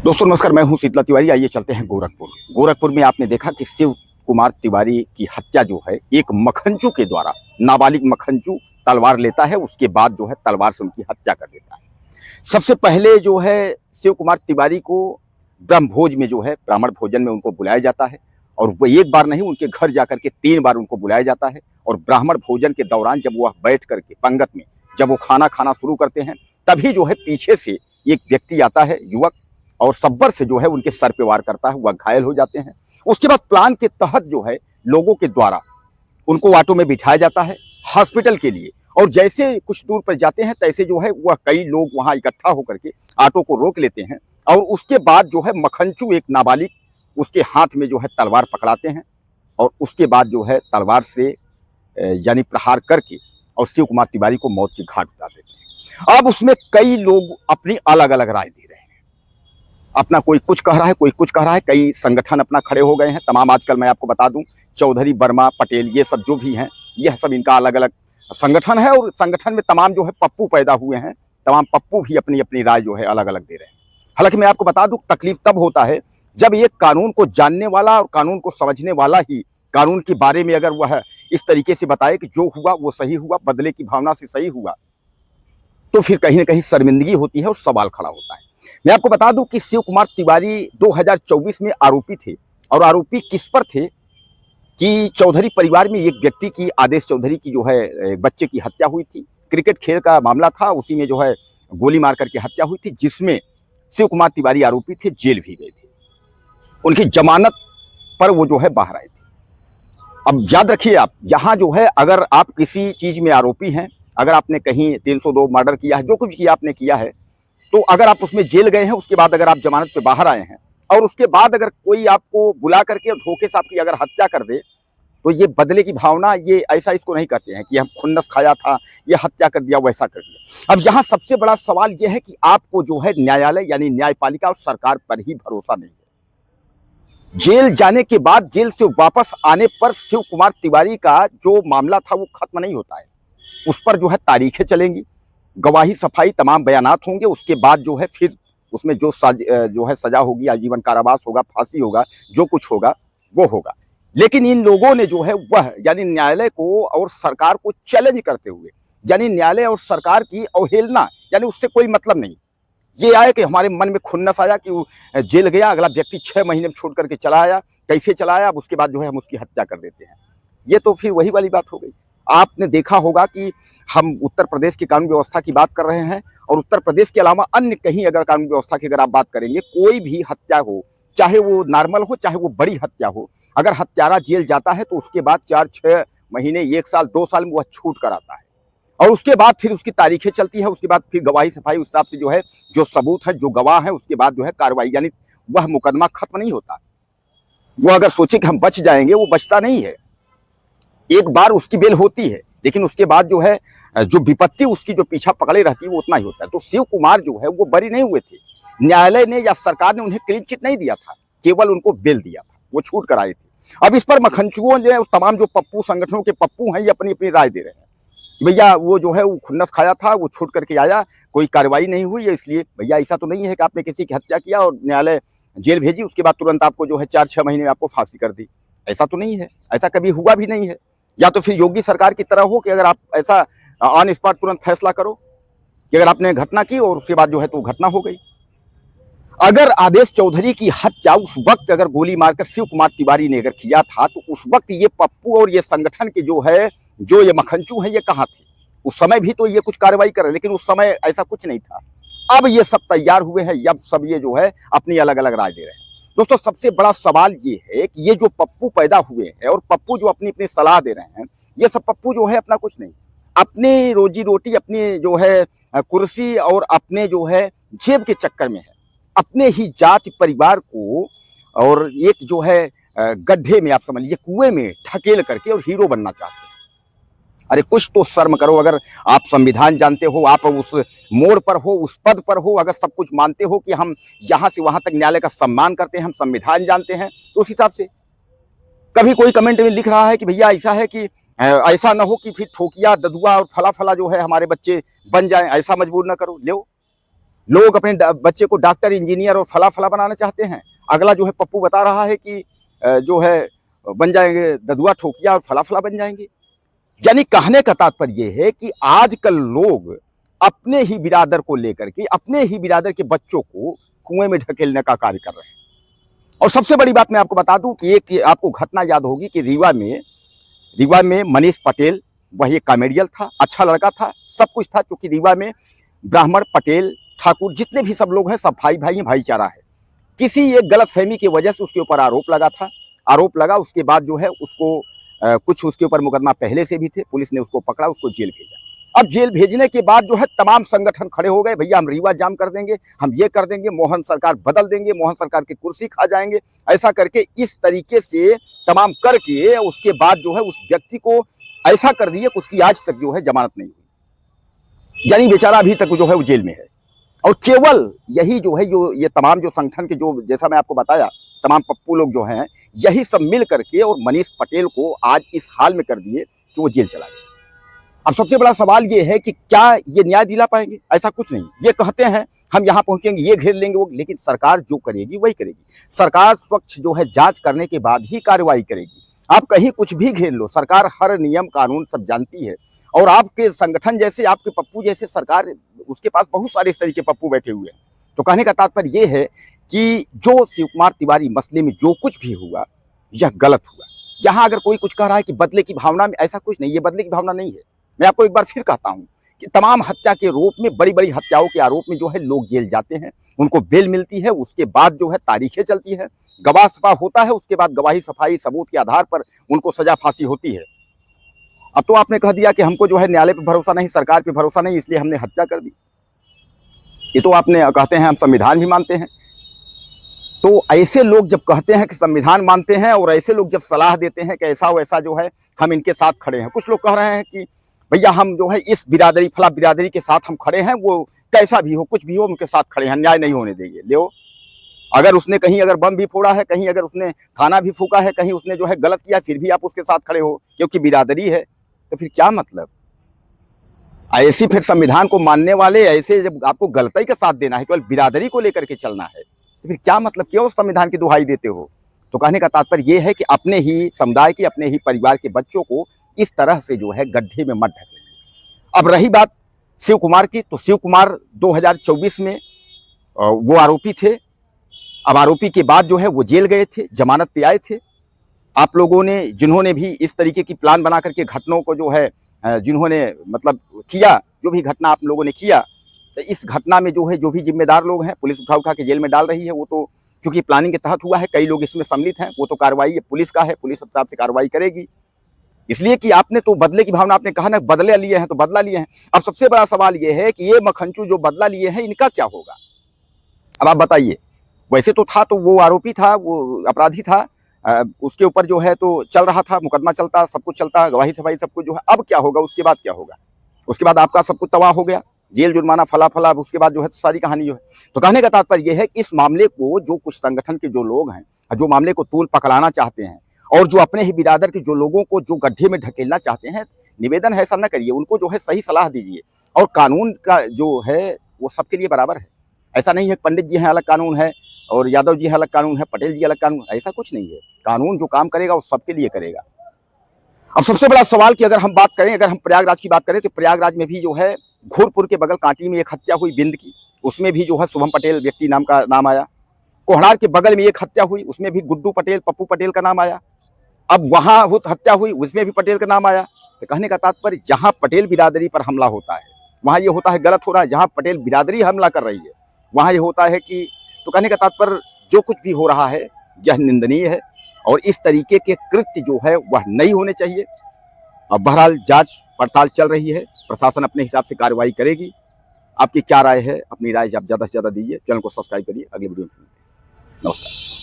दोस्तों नमस्कार, मैं हूं शीतला तिवारी। आइए चलते हैं गोरखपुर। गोरखपुर में आपने देखा कि शिव कुमार तिवारी की हत्या जो है एक मखनचू के द्वारा, नाबालिग मखनचू तलवार लेता है, उसके बाद जो है तलवार से उनकी हत्या कर देता है। सबसे पहले जो है शिव कुमार तिवारी को ब्रह्मभोज में जो है ब्राह्मण भोजन में उनको बुलाया जाता है, और वो एक बार नहीं उनके घर जाकर के 3 बार उनको बुलाया जाता है। और ब्राह्मण भोजन के दौरान जब वह बैठ करके पंगत में जब वो खाना खाना शुरू करते हैं, तभी जो है पीछे से एक व्यक्ति आता है, युवक, और सब्बर से जो है उनके सर पे वार करता है। वह घायल हो जाते हैं। उसके बाद प्लान के तहत जो है लोगों के द्वारा उनको ऑटो में बिठाया जाता है हॉस्पिटल के लिए। और जैसे कुछ दूर पर जाते हैं तैसे जो है वह कई लोग वहां इकट्ठा होकर के ऑटो को रोक लेते हैं, और उसके बाद जो है मखनचू एक नाबालिग उसके हाथ में जो है तलवार पकड़ाते हैं, और उसके बाद जो है तलवार से यानी प्रहार करके और शिव कुमार तिवारी को मौत की घाट उतार देते हैं। अब उसमें कई लोग अपनी अलग अलग राय दे रहे हैं। अपना कोई कुछ कह रहा है, कोई कुछ कह रहा है। कई संगठन अपना खड़े हो गए हैं तमाम। आजकल मैं आपको बता दूं, चौधरी, वर्मा, पटेल, ये सब जो भी हैं, यह सब इनका अलग अलग संगठन है। और संगठन में तमाम जो है पप्पू पैदा हुए हैं। तमाम पप्पू भी अपनी अपनी राय जो है अलग अलग दे रहे हैं। हालांकि मैं आपको बता दूं, तकलीफ तब होता है जब एक कानून को जानने वाला और कानून को समझने वाला ही कानून के बारे में अगर वह इस तरीके से बताए कि जो हुआ वो सही हुआ, बदले की भावना से सही हुआ, तो फिर कहीं ना कहीं शर्मिंदगी होती है और सवाल खड़ा होता है। मैं आपको बता दूं कि शिव कुमार तिवारी 2024 में आरोपी थे। और आरोपी किस पर थे कि चौधरी परिवार में एक व्यक्ति की, आदेश चौधरी की जो है एक बच्चे की हत्या हुई थी। क्रिकेट खेल का मामला था, उसी में जो है गोली मार करके हत्या हुई थी, जिसमें शिव कुमार तिवारी आरोपी थे, जेल भी गए थे। उनकी जमानत पर वो जो है बाहर आए थे। अब याद रखिए, आप यहाँ जो है अगर आप किसी चीज में आरोपी हैं, अगर आपने कहीं 302 मर्डर किया है, जो कुछ किया आपने किया है, तो अगर आप उसमें जेल गए हैं, उसके बाद अगर आप जमानत पे बाहर आए हैं, और उसके बाद अगर कोई आपको बुला करके धोखे से आपकी अगर हत्या कर दे, तो ये बदले की भावना, ये ऐसा इसको नहीं कहते हैं कि हम खुन्नस खाया था, ये हत्या कर दिया, वैसा कर दिया। अब यहाँ सबसे बड़ा सवाल ये है कि आपको जो है न्यायालय यानी न्यायपालिका और सरकार पर ही भरोसा नहीं है। जेल जाने के बाद जेल से वापस आने पर शिव कुमार तिवारी का जो मामला था वो खत्म नहीं होता है। उस पर जो है तारीखें चलेंगी, गवाही, सफाई, तमाम बयानात होंगे। उसके बाद जो है फिर उसमें जो है सजा होगी, आजीवन कारावास होगा, फांसी होगा, जो कुछ होगा वो होगा। लेकिन इन लोगों ने जो है वह यानी न्यायालय को और सरकार को चैलेंज करते हुए, यानी न्यायालय और सरकार की अवहेलना, यानी उससे कोई मतलब नहीं। ये आया कि हमारे मन में खुन्नस आया कि वो जेल गया, अगला व्यक्ति 6 महीने में छोड़ करके चला आया, कैसे चला आया, अब उसके बाद जो है हम उसकी हत्या कर देते हैं। ये तो फिर वही वाली बात हो गई। आपने देखा होगा कि हम उत्तर प्रदेश की कानून व्यवस्था की बात कर रहे हैं, और उत्तर प्रदेश के अलावा अन्य कहीं अगर कानून व्यवस्था की अगर आप बात करेंगे, कोई भी हत्या हो, चाहे वो नॉर्मल हो, चाहे वो बड़ी हत्या हो, अगर हत्यारा जेल जाता है तो उसके बाद 4-6 महीने, 1 साल, 2 साल में वह छूट कर आता है। और उसके बाद फिर उसकी तारीखें चलती हैं, उसके बाद फिर गवाही, सफाई, उस हिसाब से जो है जो सबूत है, जो गवाह है, उसके बाद जो है कार्रवाई, यानी वह मुकदमा खत्म नहीं होता। वो अगर सोचे कि हम बच जाएंगे, वो बचता नहीं है। एक बार उसकी बेल होती है, लेकिन उसके बाद जो है जो विपत्ति उसकी जो पीछा पकड़े रहती है वो उतना ही होता है। तो शिव कुमार जो है वो बरी नहीं हुए थे। न्यायालय ने या सरकार ने उन्हें क्लीन चिट नहीं दिया था, केवल उनको बेल दिया था, वो छूट कर आए थे। अब इस पर मखनचुओं ने, तमाम जो पप्पू संगठनों के पप्पू हैं, ये अपनी अपनी राय दे रहे हैं कि भैया वो जो है वो खुन्नस खाया था, वो छूट करके आया, कोई कार्रवाई नहीं हुई है, इसलिए भैया ऐसा तो नहीं है कि आपने किसी की हत्या किया और न्यायालय जेल भेजी, उसके बाद तुरंत आपको जो है 4-6 महीने में आपको फांसी कर दी। ऐसा तो नहीं है, ऐसा कभी हुआ भी नहीं है। या तो फिर योगी सरकार की तरह हो कि अगर आप ऐसा ऑन स्पॉट तुरंत फैसला करो कि अगर आपने घटना की और उसके बाद जो है तो घटना हो गई। अगर आदेश चौधरी की हत्या उस वक्त अगर गोली मारकर शिव कुमार तिवारी ने अगर किया था, तो उस वक्त ये पप्पू और ये संगठन के जो है, जो ये मखनचू है, ये कहाँ थे? उस समय भी तो ये कुछ कार्रवाई कर रहे, लेकिन उस समय ऐसा कुछ नहीं था। अब ये सब तैयार हुए हैं, अब सब ये जो है अपनी अलग अलग राय दे रहे हैं। दोस्तों सबसे बड़ा सवाल ये है कि ये जो पप्पू पैदा हुए हैं और पप्पू जो अपनी अपनी सलाह दे रहे हैं, ये सब पप्पू जो है अपना कुछ नहीं, अपनी रोजी रोटी, अपनी जो है कुर्सी और अपने जो है जेब के चक्कर में है। अपने ही जाति परिवार को और एक जो है गड्ढे में, आप समझ लीजिए कुएं में ढकेल करके और हीरो बनना चाहते हैं। अरे कुछ तो शर्म करो। अगर आप संविधान जानते हो, आप उस मोड़ पर हो, उस पद पर हो, अगर सब कुछ मानते हो कि हम यहाँ से वहां तक न्यायालय का सम्मान करते हैं, हम संविधान जानते हैं, तो उस हिसाब से कभी कोई कमेंट में लिख रहा है कि भैया ऐसा है कि ऐसा ना हो कि फिर ठोकिया, ददुआ और फला फला जो है हमारे बच्चे बन जाएं, ऐसा मजबूर ना करो। लो लोग अपने बच्चे को डॉक्टर, इंजीनियर और फला फला बनाना चाहते हैं। अगला जो है पप्पू बता रहा है कि जो है बन जाएंगे ददुआ ठोकिया और फला फला बन जाएंगे। यानी कहने का तात्पर्य यह है कि आजकल लोग अपने ही बिरादर को लेकर के, अपने ही बिरादर के बच्चों को कुएं में ढकेलने का कार्य कर रहे हैं। और सबसे बड़ी बात मैं आपको बता दूं कि एक आपको घटना याद होगी कि रीवा में मनीष पटेल, वह एक कॉमेडियन था, अच्छा लड़का था, सब कुछ था, क्योंकि रीवा में ब्राह्मण, पटेल, ठाकुर जितने भी सब लोग हैं सब भाई भाई हैं, भाईचारा है। किसी एक गलतफहमी की वजह से उसके ऊपर आरोप लगा था। आरोप लगा, उसके बाद जो है उसको कुछ उसके ऊपर मुकदमा पहले से भी थे, पुलिस ने उसको पकड़ा, उसको जेल भेजा। अब जेल भेजने के बाद जो है तमाम संगठन खड़े हो गए, भैया हम रीवा जाम कर देंगे, हम ये कर देंगे, मोहन सरकार बदल देंगे, मोहन सरकार की कुर्सी खा जाएंगे, ऐसा करके इस तरीके से तमाम करके उसके बाद जो है उस व्यक्ति को ऐसा कर दिया कि उसकी आज तक जो है जमानत नहीं हुई। यानी बेचारा अभी तक जो है वो जेल में है। और केवल यही जो है, जो ये तमाम जो संगठन के जो, जैसा मैं आपको बताया, तमाम पप्पू लोग जो हैं, यही सब मिल करके और मनीष पटेल को आज इस हाल में कर दिए कि वो जेल चला गया। अब सबसे बड़ा सवाल ये है कि क्या ये न्याय दिला पाएंगे? ऐसा कुछ नहीं। ये कहते हैं हम यहाँ पहुंचेंगे, ये घेर लेंगे वो, लेकिन सरकार जो करेगी वही करेगी। सरकार स्वच्छ जो है जांच करने के बाद ही कार्रवाई करेगी। आप कहीं कुछ भी घेर लो, सरकार हर नियम कानून सब जानती है। और आपके संगठन जैसे, आपके पप्पू जैसे, सरकार उसके पास बहुत सारे इस तरीके पप्पू बैठे हुए हैं। तो कहने का तात्पर्य यह है कि जो शिव कुमार तिवारी मसले में जो कुछ भी हुआ, यह गलत हुआ। यहाँ अगर कोई कुछ कह रहा है कि बदले की भावना में, ऐसा कुछ नहीं, ये बदले की भावना नहीं है। मैं आपको एक बार फिर कहता हूं कि तमाम हत्या के आरोप में, बड़ी बड़ी हत्याओं के आरोप में जो है लोग जेल जाते हैं, उनको बेल मिलती है, उसके बाद जो है तारीखें चलती है, गवाह सफा होता है, उसके बाद गवाही सफाई सबूत के आधार पर उनको सजा फांसी होती है। अब तो आपने कह दिया कि हमको जो है न्यायालय पर भरोसा नहीं, सरकार पर भरोसा नहीं, इसलिए हमने हत्या कर दी। ये तो आपने कहते हैं हम संविधान भी मानते हैं। तो ऐसे लोग जब कहते हैं कि संविधान मानते हैं, और ऐसे लोग जब सलाह देते हैं कि ऐसा वैसा जो है हम इनके साथ खड़े हैं, कुछ लोग कह रहे हैं कि भैया हम जो है इस बिरादरी, फला बिरादरी के साथ हम खड़े हैं, वो कैसा भी हो, कुछ भी हो, उनके साथ खड़े हैं, न्याय नहीं होने देंगे। ले, अगर उसने कहीं अगर बम भी फोड़ा है, कहीं अगर उसने थाना भी फूका है, कहीं उसने जो है गलत किया, फिर भी आप उसके साथ खड़े हो क्योंकि बिरादरी है, तो फिर क्या मतलब? ऐसी फिर संविधान को मानने वाले ऐसे जब आपको गलती का साथ देना है, केवल बिरादरी को लेकर के चलना है, तो फिर क्या मतलब? क्यों संविधान की दुहाई देते हो? तो कहने का तात्पर्य यह है कि अपने ही समुदाय के, अपने ही परिवार के बच्चों को इस तरह से जो है गड्ढे में मत ढकेलिए। अब रही बात शिव कुमार की, तो शिव कुमार 2024 में वो आरोपी थे। अब आरोपी के बाद जो है वो जेल गए थे, जमानत पे आए थे। आप लोगों ने, जिन्होंने भी इस तरीके की प्लान बना करके घटनाओं को जो है, जिन्होंने मतलब किया, जो भी घटना आप लोगों ने किया, तो इस घटना में जो है जो भी जिम्मेदार लोग हैं, पुलिस उठा उठा के जेल में डाल रही है। वो तो चूंकि प्लानिंग के तहत हुआ है, कई लोग इसमें सम्मिलित हैं, वो तो कार्रवाई पुलिस का है, पुलिस हिसाब से कार्रवाई करेगी। इसलिए कि आपने तो बदले की भावना, आपने कहा ना बदले लिए हैं, तो बदला लिए हैं। अब सबसे बड़ा सवाल यह है कि ये मखनचू जो बदला लिए हैं, इनका क्या होगा? अब आप बताइए। वैसे तो था, तो वो आरोपी था, वो अपराधी था, उसके ऊपर जो है तो चल रहा था, मुकदमा चलता, सब कुछ चलता, गवाही सफाई सब कुछ जो है। अब क्या होगा? उसके बाद क्या होगा? उसके बाद आपका सब कुछ तबाह हो गया, जेल, जुर्माना, फला फला, उसके बाद जो है सारी कहानी जो है। तो कहने का तात्पर्य यह है कि इस मामले को जो कुछ संगठन के जो लोग हैं, जो मामले को तूल पकड़ाना चाहते हैं, और जो अपने ही बिरादर के जो लोगों को जो गड्ढे में ढकेलना चाहते हैं, निवेदन है ऐसा न करिए, उनको जो है सही सलाह दीजिए। और कानून का जो है वो सबके लिए बराबर है। ऐसा नहीं है पंडित जी हैं अलग कानून है, और यादव जी अलग कानून है, पटेल जी अलग कानून, ऐसा कुछ नहीं है। कानून जो काम करेगा वो सबके लिए करेगा। अब सबसे बड़ा सवाल कि अगर हम बात करें, अगर हम प्रयागराज की बात करें, तो प्रयागराज में भी जो है घोरपुर के बगल कांटी में एक हत्या हुई बिंद की, उसमें भी जो है शुभम पटेल व्यक्ति नाम आया। कोहड़ार के बगल में एक हत्या हुई, उसमें भी गुड्डू पटेल, पप्पू पटेल का नाम आया। अब वहां हत्या हुई, उसमें भी पटेल का नाम आया। तो कहने का तात्पर्य, जहां पटेल बिरादरी पर हमला होता है वहां ये होता है गलत हो रहा है, जहां पटेल बिरादरी हमला कर रही है वहां ये होता है कि, तो कहने का तात्पर्य जो कुछ भी हो रहा है यह निंदनीय है, और इस तरीके के कृत्य जो है वह नहीं होने चाहिए। अब बहरहाल जांच पड़ताल चल रही है, प्रशासन अपने हिसाब से कार्रवाई करेगी। आपकी क्या राय है? अपनी राय आप ज़्यादा से ज़्यादा दीजिए। चैनल को सब्सक्राइब करिए। अगली वीडियो में नमस्कार।